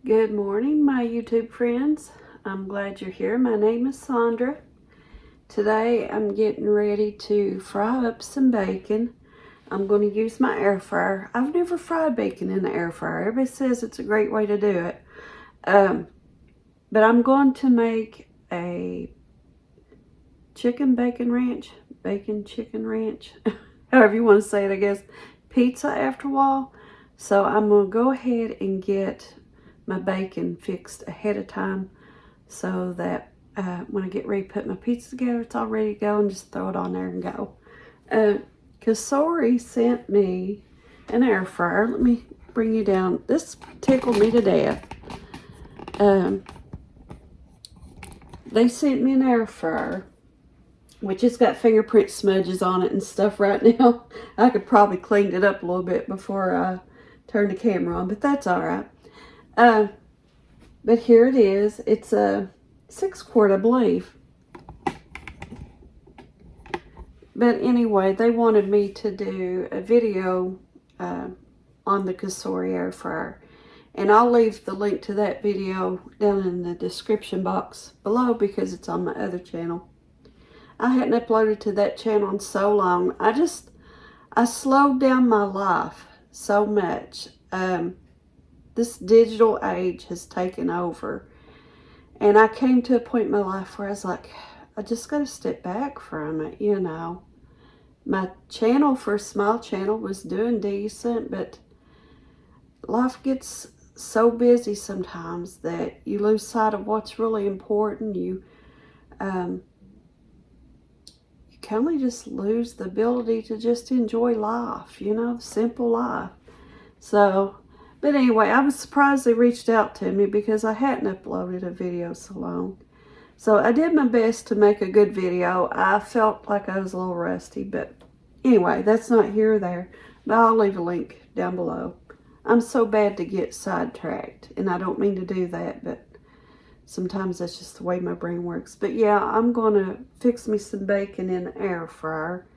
Good morning, my YouTube friends. I'm glad you're here. My name is Sandra. Today I'm getting ready to fry up some bacon. I'm going to use my air fryer. I've never fried bacon in the air fryer. Everybody says it's a great way to do it. But I'm going to make a chicken chicken ranch, however you want to say it, I guess, pizza after a while. So I'm going to go ahead and get my bacon fixed ahead of time so that when I get ready to put my pizza together, it's all ready to go and just throw it on there and go. Cosori sent me an air fryer. Let me bring you down. This tickled me to death. They sent me an air fryer, which has got fingerprint smudges on it and stuff right now. I could probably clean it up a little bit before I turn the camera on, but that's all right. But here it is. It's a 6-quart, I believe. But anyway, they wanted me to do a video on the Cosori Air Fryer. And I'll leave the link to that video down in the description box below because it's on my other channel. I hadn't uploaded to that channel in so long. I slowed down my life so much. This digital age has taken over. And I came to a point in my life where I was like, I just got to step back from it, you know. My channel, for a small channel, was doing decent, but life gets so busy sometimes that you lose sight of what's really important. You kind of just lose the ability to just enjoy life, you know, simple life. So, but anyway, I was surprised they reached out to me because I hadn't uploaded a video so long. So I did my best to make a good video. I felt like I was a little rusty, but anyway, that's not here or there. But I'll leave a link down below. I'm so bad to get sidetracked, and I don't mean to do that, but sometimes that's just the way my brain works. But yeah, I'm going to fix me some bacon in the air fryer,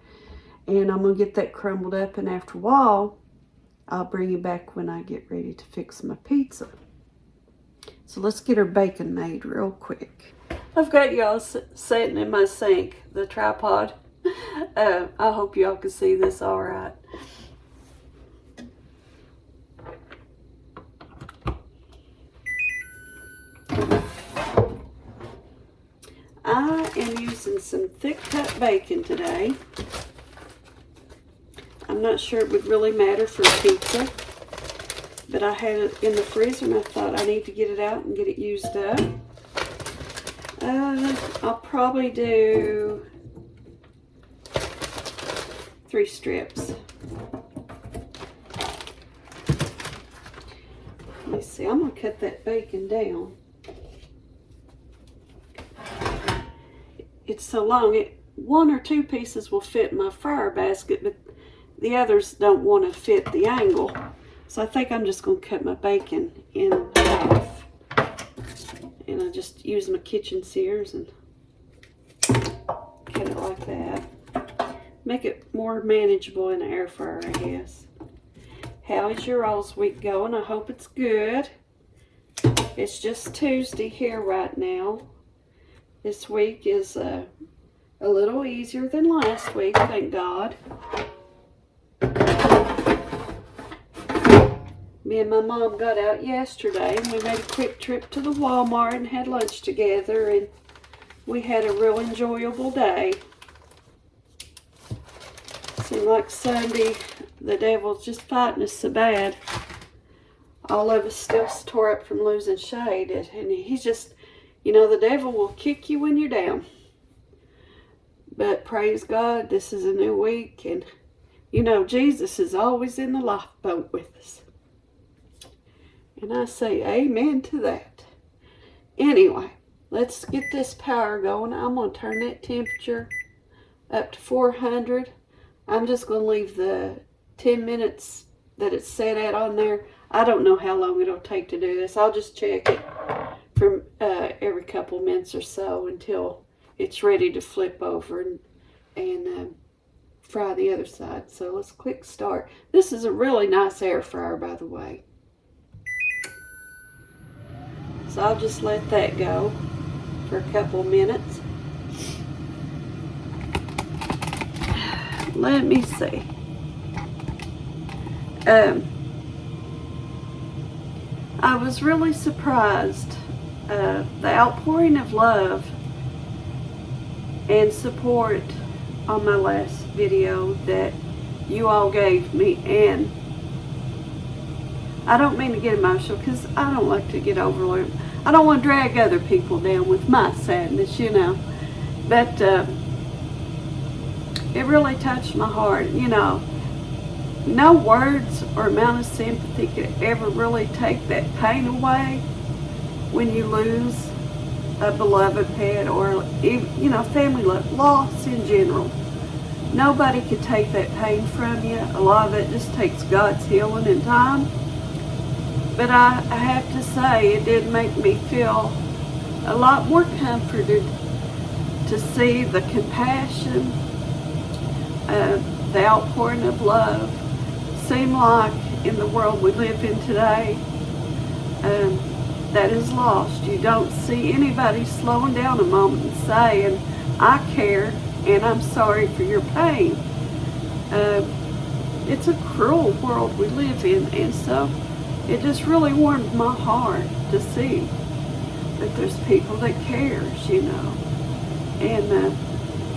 and I'm going to get that crumbled up, and after a while, I'll bring you back when I get ready to fix my pizza. So let's get our bacon made real quick. I've got y'all sitting in my sink, the tripod. I hope y'all can see this all right. I am using some thick cut bacon today. I'm not sure it would really matter for pizza, but I had it in the freezer and I thought I need to get it out and get it used up. I'll probably do 3 strips. Let me see, I'm going to cut that bacon down. It's so long, 1 or 2 pieces will fit in my fryer basket, but the others don't want to fit the angle. So I think I'm just going to cut my bacon in half. And I just use my kitchen shears and cut it like that. Make it more manageable in the air fryer, I guess. How is your all's week going? I hope it's good. It's just Tuesday here right now. This week is a little easier than last week, thank God. Me and my mom got out yesterday and we made a quick trip to the Walmart and had lunch together, and we had a real enjoyable day. Seemed like Sunday the devil's just fighting us so bad. All of us still tore up from losing Shade, and he's just, you know, the devil will kick you when you're down. But praise God, this is a new week, and you know, Jesus is always in the lifeboat with us. And I say amen to that. Anyway, let's get this power going. I'm going to turn that temperature up to 400. I'm just going to leave the 10 minutes that it's set at on there. I don't know how long it'll take to do this. I'll just check it from every couple minutes or so until it's ready to flip over and fry the other side. So let's click start. This is a really nice air fryer, by the way. So I'll just let that go for a couple minutes. Let me see. I was really surprised. The outpouring of love and support on my last video that you all gave me, and I don't mean to get emotional because I don't like to get overwhelmed. I don't want to drag other people down with my sadness, you know, but it really touched my heart. You know, no words or amount of sympathy could ever really take that pain away when you lose a beloved pet, or, you know, family loss in general. Nobody could take that pain from you. A lot of it just takes God's healing in time. But I have to say, it did make me feel a lot more comforted to see the compassion, the outpouring of love. Seem like in the world we live in today, that is lost. You don't see anybody slowing down a moment and saying, I care and I'm sorry for your pain. It's a cruel world we live in, and so it just really warmed my heart to see that there's people that cares, you know, and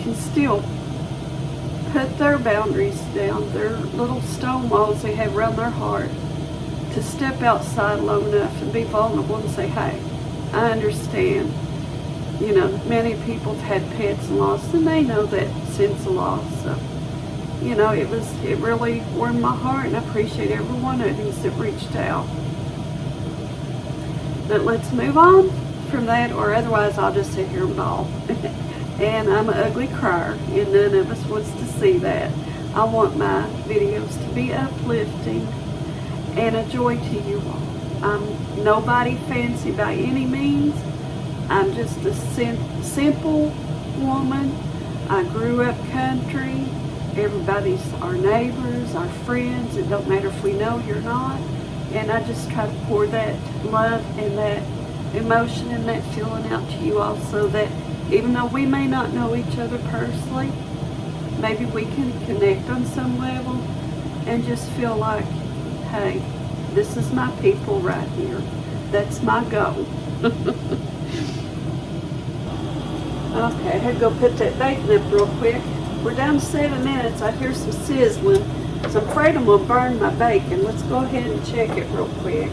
can still put their boundaries down, their little stone walls they have around their heart, to step outside long enough and be vulnerable and say, hey, I understand. You know, many people have had pets and lost, and they know that sense of loss. So, you know, it really warmed my heart, and I appreciate every one of you that reached out. But let's move on from that, or otherwise I'll just sit here and bawl. And I'm an ugly crier, and none of us wants to see that. I want my videos to be uplifting and a joy to you all. I'm nobody fancy by any means. I'm just a simple woman. I grew up country. Everybody's our neighbors, our friends. It don't matter if we know you or not. And I just try to pour that love and that emotion and that feeling out to you all, so that even though we may not know each other personally, maybe we can connect on some level and just feel like, hey, this is my people right here. That's my goal. Okay, I had to go put that bacon up real quick. We're down to 7 minutes. I hear some sizzling, so I'm afraid I'm going to burn my bacon. Let's go ahead and check it real quick.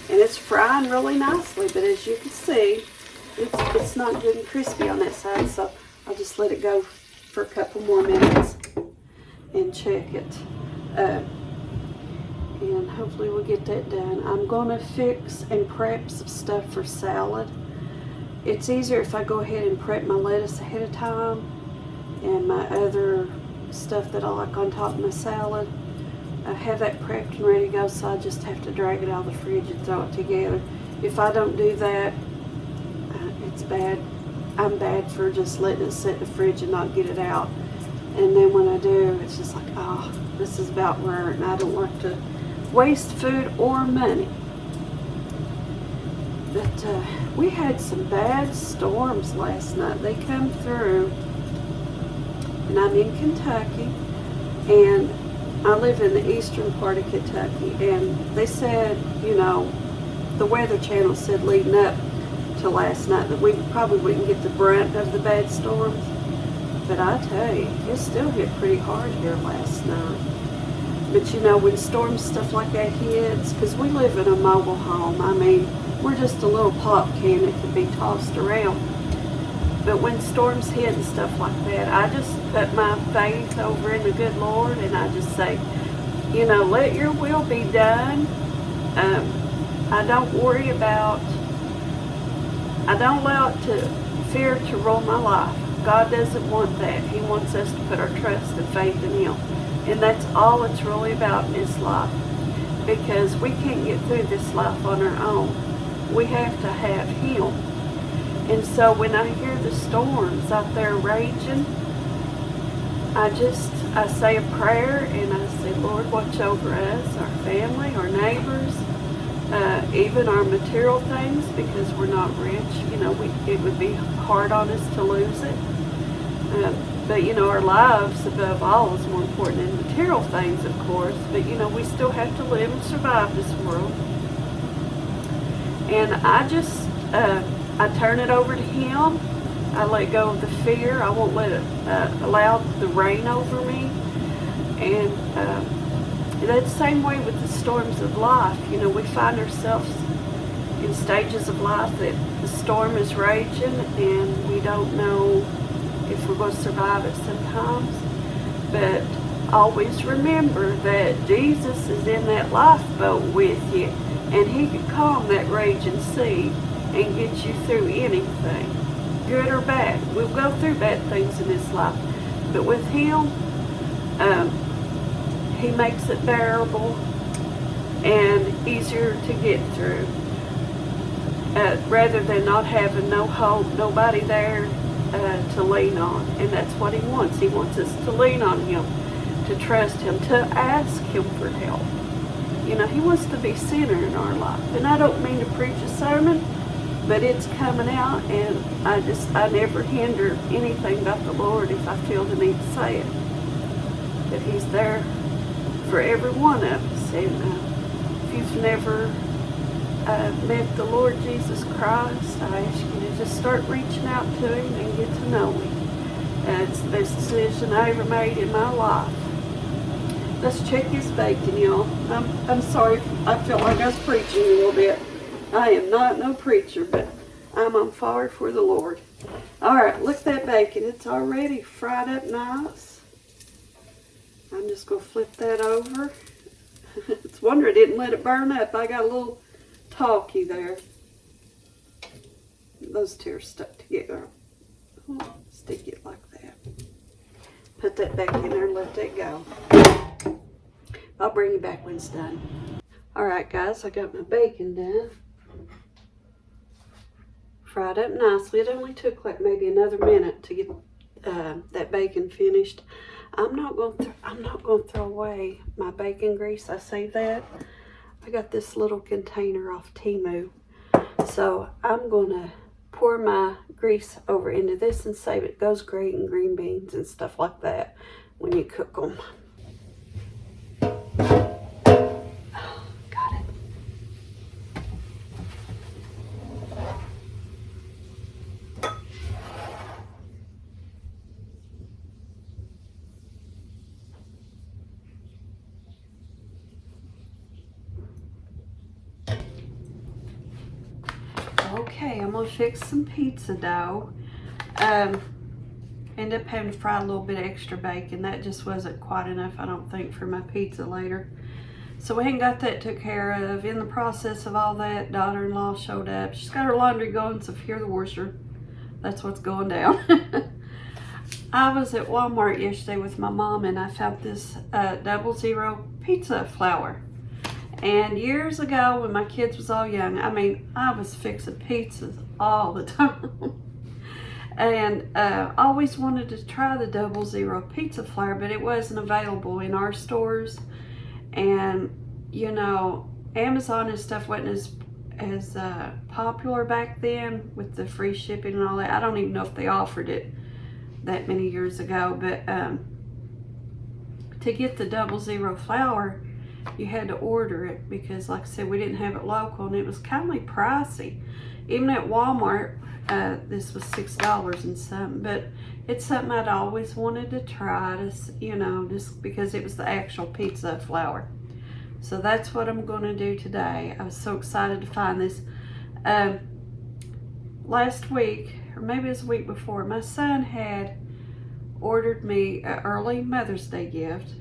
And it's frying really nicely, but as you can see, it's not good and crispy on that side, so I'll just let it go for a couple more minutes and check it. And hopefully we'll get that done. I'm going to fix and prep some stuff for salad. It's easier if I go ahead and prep my lettuce ahead of time and my other stuff that I like on top of my salad. I have that prepped and ready to go, so I just have to drag it out of the fridge and throw it together. If I don't do that, it's bad. I'm bad for just letting it sit in the fridge and not get it out. And then when I do, it's just like, oh, this is about rare, and I don't like to waste food or money. But we had some bad storms last night. They come through, and I'm in Kentucky, and I live in the eastern part of Kentucky, and they said, you know, the Weather Channel said leading up to last night that we probably wouldn't get the brunt of the bad storms. But I tell you, it still hit pretty hard here last night. But you know, when storms, stuff like that hits, because we live in a mobile home, I mean, we're just a little pop can that can be tossed around. But when storms hit and stuff like that, I just put my faith over in the good Lord, and I just say, you know, let your will be done. I don't worry about, I don't allow it to fear to rule my life. God doesn't want that. He wants us to put our trust and faith in Him. And that's all it's really about in this life. Because we can't get through this life on our own. We have to have Him. And so when I hear the storms out there raging, I say a prayer, and I say, Lord, watch over us, our family, our neighbors. even our material things, because we're not rich. You know, it would be hard on us to lose it. But you know, our lives above all is more important than material things, of course. But you know, we still have to live and survive this world. And I just, I turn it over to Him. I let go of the fear. I won't let it allow the rain over me. And that's the same way with the storms of life. You know, we find ourselves in stages of life that the storm is raging and we don't know if we're going to survive it sometimes. But always remember that Jesus is in that lifeboat with you, and He can calm that raging sea and get you through anything, good or bad. We'll go through bad things in this life, but with Him, He makes it bearable and easier to get through, rather than not having no hope, nobody there to lean on. And that's what He wants. He wants us to lean on Him, to trust Him, to ask Him for help. You know, He wants to be center in our life. And I don't mean to preach a sermon, but it's coming out, and I never hinder anything about the Lord if I feel the need to say it. That He's there for every one of us. And if you've never met the Lord Jesus Christ, I ask you to just start reaching out to Him and get to know Him. It's the best decision I ever made in my life. Let's check this bacon, y'all. I'm sorry if I felt like I was preaching a little bit. I am not no preacher, but I'm on fire for the Lord. Alright, look at that bacon. It's already fried up nice. I'm just going to flip that over. It's a wonder I didn't let it burn up. I got a little talky there. Those two are stuck together. I'll stick it like that. Put that back in there and let that go. I'll bring you back when it's done. Alright guys, I got my bacon done. Fried up nicely. It only took like maybe another minute to get that bacon finished. I'm not going to throw away my bacon grease. I saved that. I got this little container off Temu. So I'm going to pour my grease over into this and save it. It goes great in green beans and stuff like that when you cook them. Got it. Okay, I'm gonna fix some pizza dough. End up having to fry a little bit extra bacon. That just wasn't quite enough, I don't think, for my pizza later. So we hadn't got that took care of. In the process of all that, daughter-in-law showed up. She's got her laundry going, so if you hear the washer, that's what's going down. I was at Walmart yesterday with my mom, and I found this 00 pizza flour. And years ago, when my kids was all young, I mean, I was fixing pizzas all the time. And always wanted to try the 00 pizza flour, but it wasn't available in our stores. And, you know, Amazon and stuff wasn't as popular back then with the free shipping and all that. I don't even know if they offered it that many years ago. But to get the 00 flour, you had to order it because, like I said, we didn't have it local, and it was kind of pricey. Even at Walmart, this was $6 and something, but it's something I'd always wanted to try, you know, just because it was the actual pizza flour. So that's what I'm going to do today. I was so excited to find this. Last week, or maybe it was the week before, my son had ordered me an early Mother's Day gift.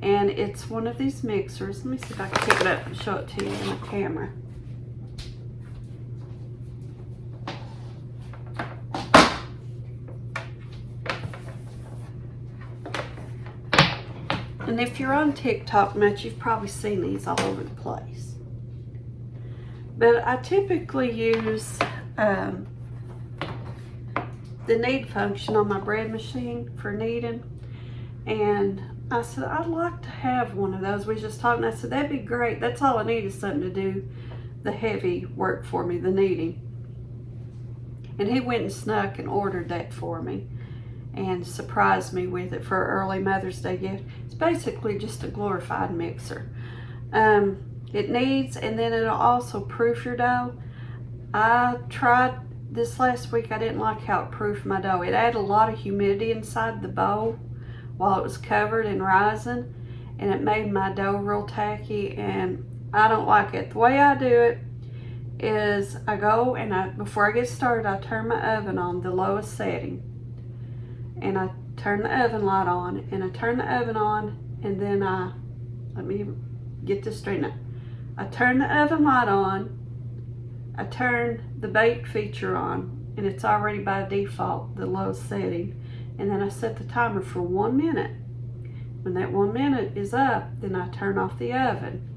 And it's one of these mixers. Let me see if I can pick it up and show it to you on the camera. And if you're on TikTok much, you've probably seen these all over the place. But I typically use the knead function on my bread machine for kneading. And I said, I'd like to have one of those. We was just talking. I said, that'd be great. That's all I need is something to do the heavy work for me, the kneading. And he went and snuck and ordered that for me and surprised me with it for an early Mother's Day gift. It's basically just a glorified mixer. It kneads, and then it'll also proof your dough. I tried this last week. I didn't like how it proofed my dough. It added a lot of humidity inside the bowl while it was covered and rising, and it made my dough real tacky, and I don't like it. The way I do it is I go and before I get started, I turn my oven on the lowest setting, and I turn the oven light on, and I turn the oven on, and then let me get this straight now. I turn the oven light on, I turn the bake feature on, and it's already by default the lowest setting, and then I set the timer for 1 minute. When that 1 minute is up, then I turn off the oven,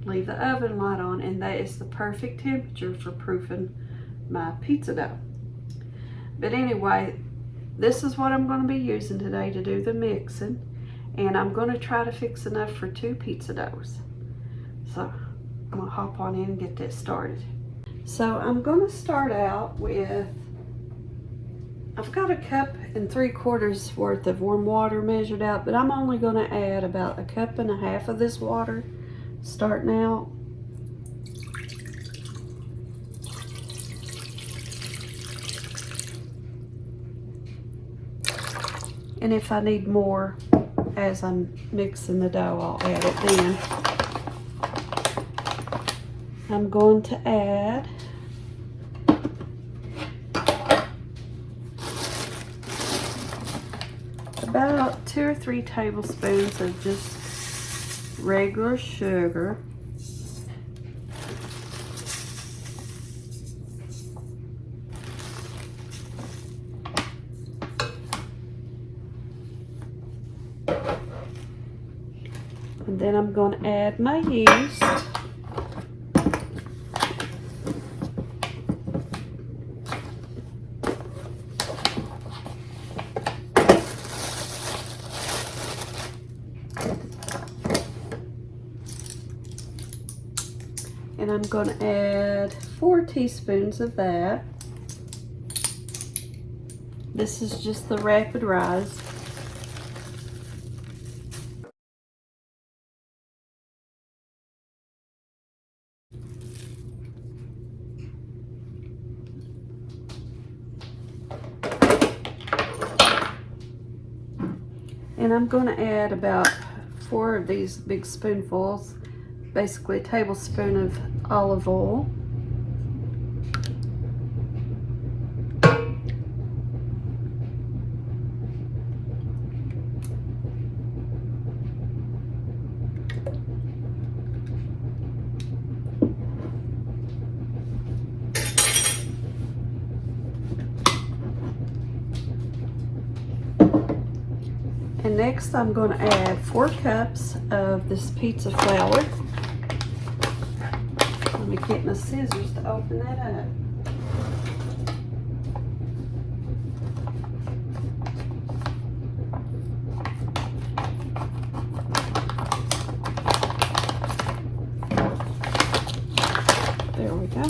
leave the oven light on, and that is the perfect temperature for proofing my pizza dough. But anyway, this is what I'm going to be using today to do the mixing, and I'm going to try to fix enough for 2 pizza doughs. So I'm going to hop on in and get that started. So I'm going to start out with, I've got 1 3/4 cups worth of warm water measured out, but I'm only going to add about 1.5 cups of this water starting out. And if I need more as I'm mixing the dough, I'll add it then. I'm going to add about 2 or 3 tablespoons of just regular sugar. And then I'm going to add my yeast. And I'm going to add 4 teaspoons of that. This is just the rapid rise. And I'm going to add about 4 of these big spoonfuls, basically a tablespoon of olive oil. And next I'm going to add 4 cups of this pizza flour. Let me get my scissors to open that up. There we go.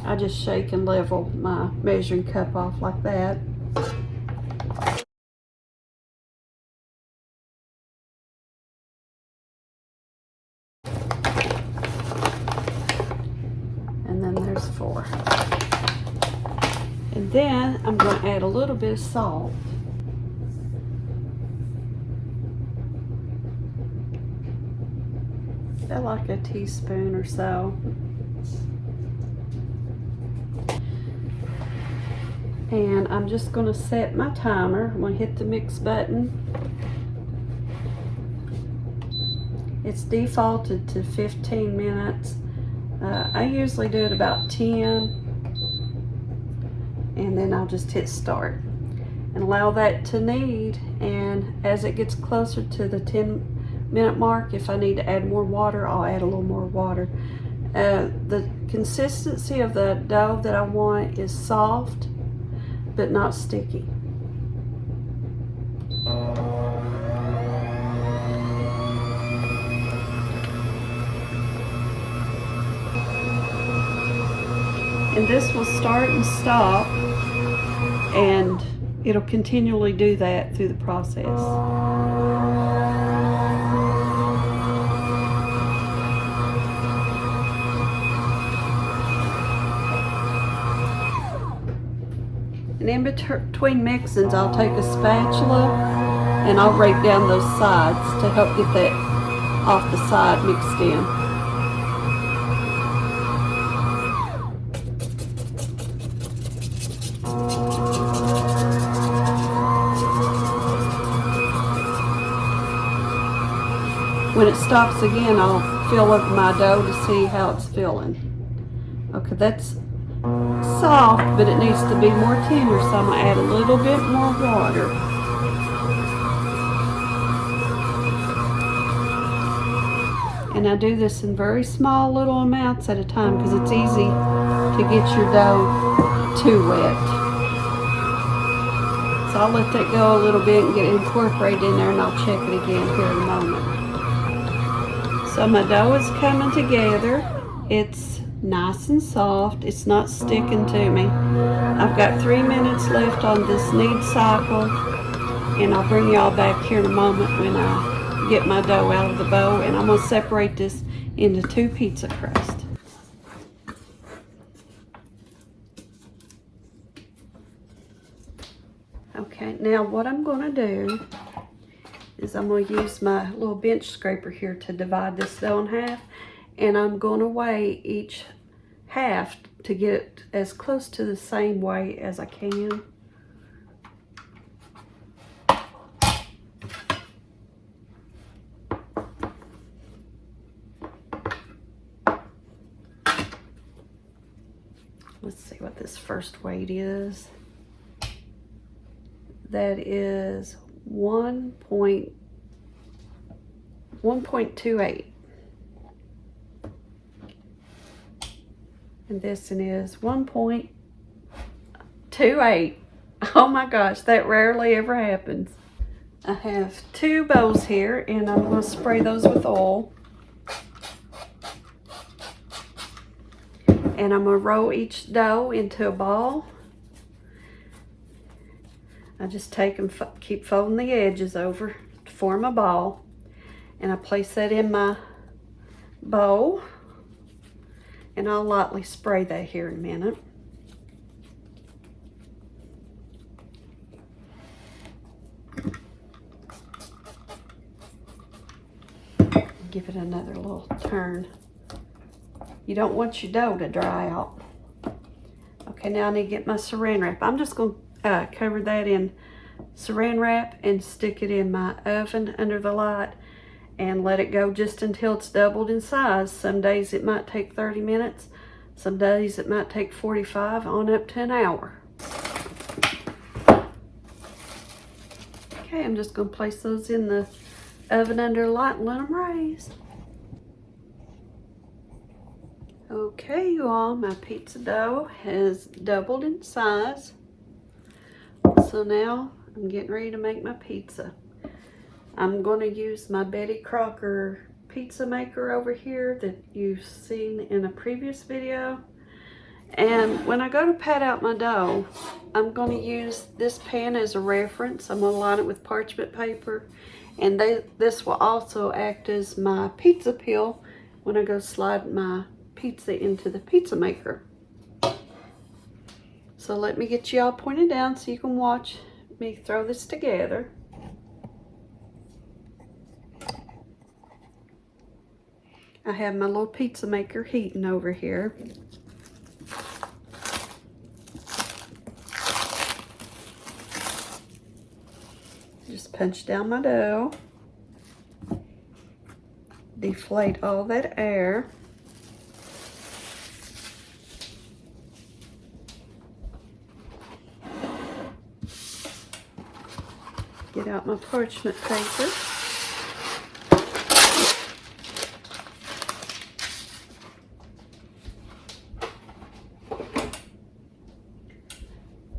I just shake and level my measuring cup off like that. And then there's 4. And then I'm going to add a little bit of salt. About like a teaspoon or so. And I'm just going to set my timer. I'm going to hit the mix button. It's defaulted to 15 minutes. I usually do it about 10. And then I'll just hit start. And allow that to knead. And as it gets closer to the 10-minute mark, if I need to add more water, I'll add a little more water. The consistency of the dough that I want is soft but not sticky. And this will start and stop, and it'll continually do that through the process. And in between mixings, I'll take a spatula and I'll rake down those sides to help get that off the side mixed in. When it stops again, I'll fill up my dough to see how it's filling. Okay, that's soft, but it needs to be more tender, so I'm going to add a little bit more water. And I do this in very small little amounts at a time because it's easy to get your dough too wet. So I'll let that go a little bit and get it incorporated in there, and I'll check it again here in a moment. So my dough is coming together. It's nice and soft. It's not sticking to me. I've got 3 minutes left on this knead cycle, and I'll bring y'all back here in a moment when I get my dough out of the bowl, and I'm going to separate this into 2 pizza crusts. Okay, now what I'm going to do is I'm going to use my little bench scraper here to divide this dough in half, and I'm going to weigh each half to get it as close to the same weight as I can. Let's see what this first weight is. That is 1.28. And this one is 1.28. Oh my gosh, that rarely ever happens. I have 2 bowls here, and I'm going to spray those with oil. And I'm going to roll each dough into a ball. I just take and keep folding the edges over to form a ball. And I place that in my bowl. And I'll lightly spray that here in a minute. Give it another little turn. You don't want your dough to dry out. Okay, now I need to get my saran wrap. I'm just going to cover that in saran wrap and stick it in my oven under the light and let it go just until it's doubled in size. Some days it might take 30 minutes. Some days it might take 45 on up to an hour. Okay, I'm just going to place those in the oven under light and let them raise. Okay, you all, my pizza dough has doubled in size. So now I'm getting ready to make my pizza. I'm going to use my Betty Crocker pizza maker over here that you've seen in a previous video. And when I go to pat out my dough, I'm going to use this pan as a reference. I'm going to line it with parchment paper. And this will also act as my pizza peel when I go slide my pizza into the pizza maker. So let me get you all pointed down so you can watch me throw this together. I have my little pizza maker heating over here. Just punch down my dough. Deflate all that air. Get out my parchment paper.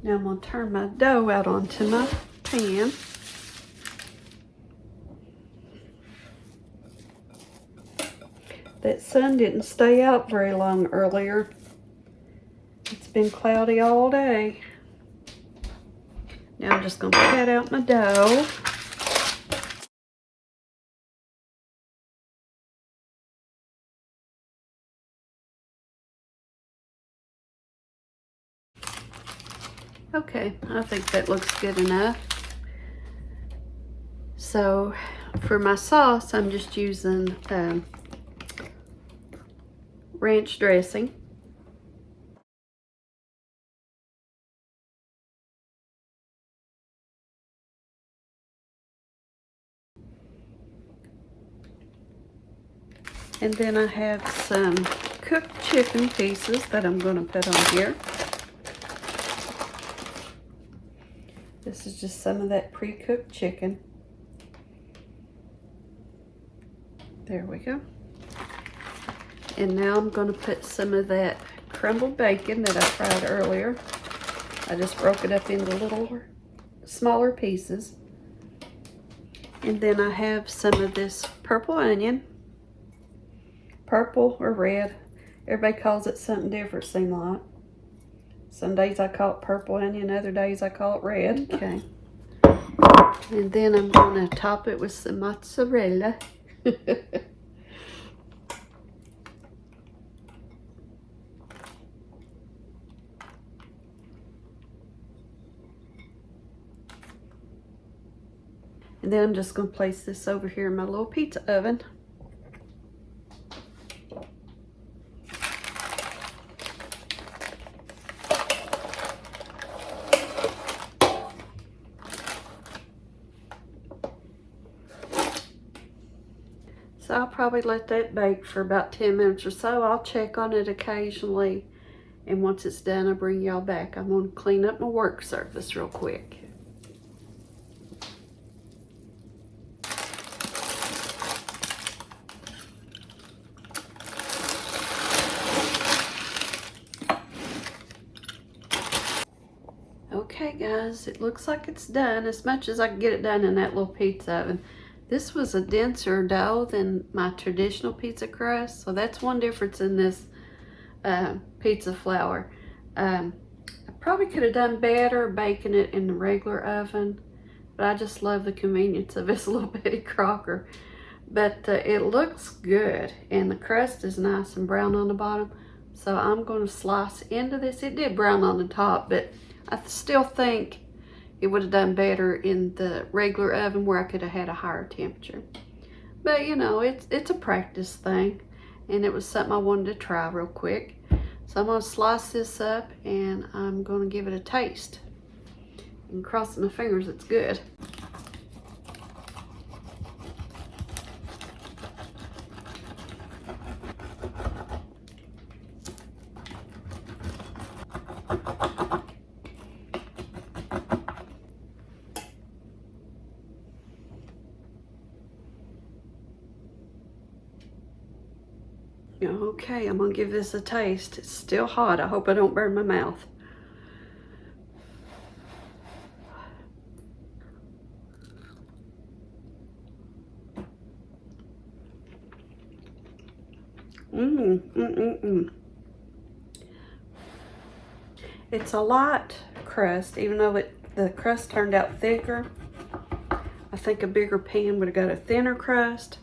Now I'm going to turn my dough out onto my pan. That sun didn't stay out very long earlier. It's been cloudy all day. Now I'm just going to pat out my dough. Okay, I think that looks good enough. So for my sauce, I'm just using ranch dressing. And then I have some cooked chicken pieces that I'm going to put on here. This is just some of that pre-cooked chicken. There we go. And now I'm going to put some of that crumbled bacon that I fried earlier. I just broke it up into little smaller pieces. And then I have some of this purple onion. Purple or red. Everybody calls it something different, seem like. Some days I call it purple onion, other days I call it red. Okay. And then I'm going to top it with some mozzarella. And then I'm just going to place this over here in my little pizza oven. So I'll probably let that bake for about 10 minutes or so. I'll check on it occasionally. And once it's done, I'll bring y'all back. I'm going to clean up my work surface real quick. Okay guys, it looks like it's done as much as I can get it done in that little pizza oven. This was a denser dough than my traditional pizza crust, so that's one difference in this pizza flour. I probably could have done better baking it in the regular oven, but I just love the convenience of this little bitty crocker. But it looks good, and the crust is nice and brown on the bottom, so I'm going to slice into this. It did brown on the top, but I still think it would have done better in the regular oven where I could have had a higher temperature. But you know, it's a practice thing, and it was something I wanted to try real quick. So I'm going to slice this up, and I'm going to give it a taste. And crossing my fingers, it's good. Okay, I'm gonna give this a taste. It's still hot. I hope I don't burn my mouth. It's a light crust, even though the crust turned out thicker. I think a bigger pan would have got a thinner crust,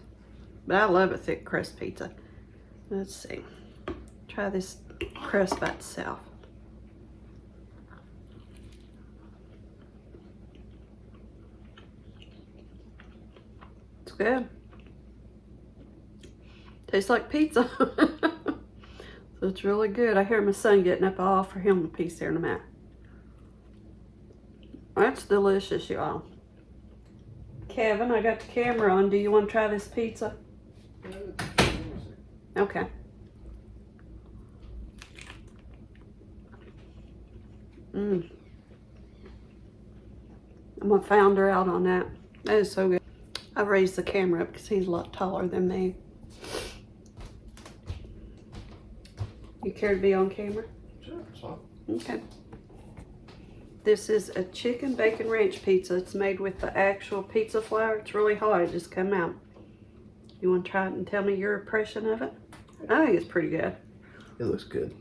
but I love a thick crust pizza. Let's see. Try this crust by itself. It's good. Tastes like pizza. So it's really good. I hear my son getting up. I'll offer him a piece there in a minute. That's delicious, y'all. Kevin, I got the camera on. Do you want to try this pizza? Okay. I'm gonna founder out on that. That is so good. I raised the camera up because he's a lot taller than me. You care to be on camera? Sure, it's fine. Okay. This is a chicken bacon ranch pizza. It's made with the actual pizza flour. It's really hot. It just come out. You want to try it and tell me your impression of it? I think it's pretty good. It looks good.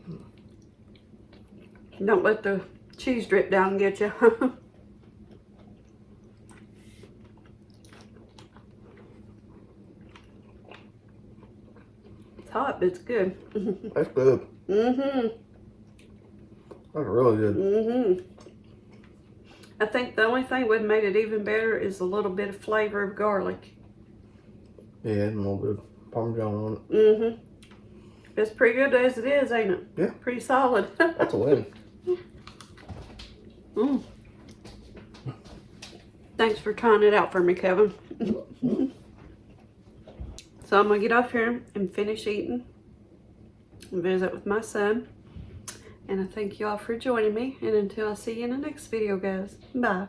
Don't let the cheese drip down and get you. It's hot, but it's good. That's good. Mm-hmm. That's really good. Mm-hmm. I think the only thing that would have made it even better is a little bit of flavor of garlic. Yeah, and a little bit of Parmesan on it. Mm-hmm. It's pretty good as it is, ain't it? Yeah. Pretty solid. That's a win. Mm. Thanks for trying it out for me, Kevin. So I'm going to get off here and finish eating and visit with my son. And I thank you all for joining me. And until I see you in the next video, guys. Bye.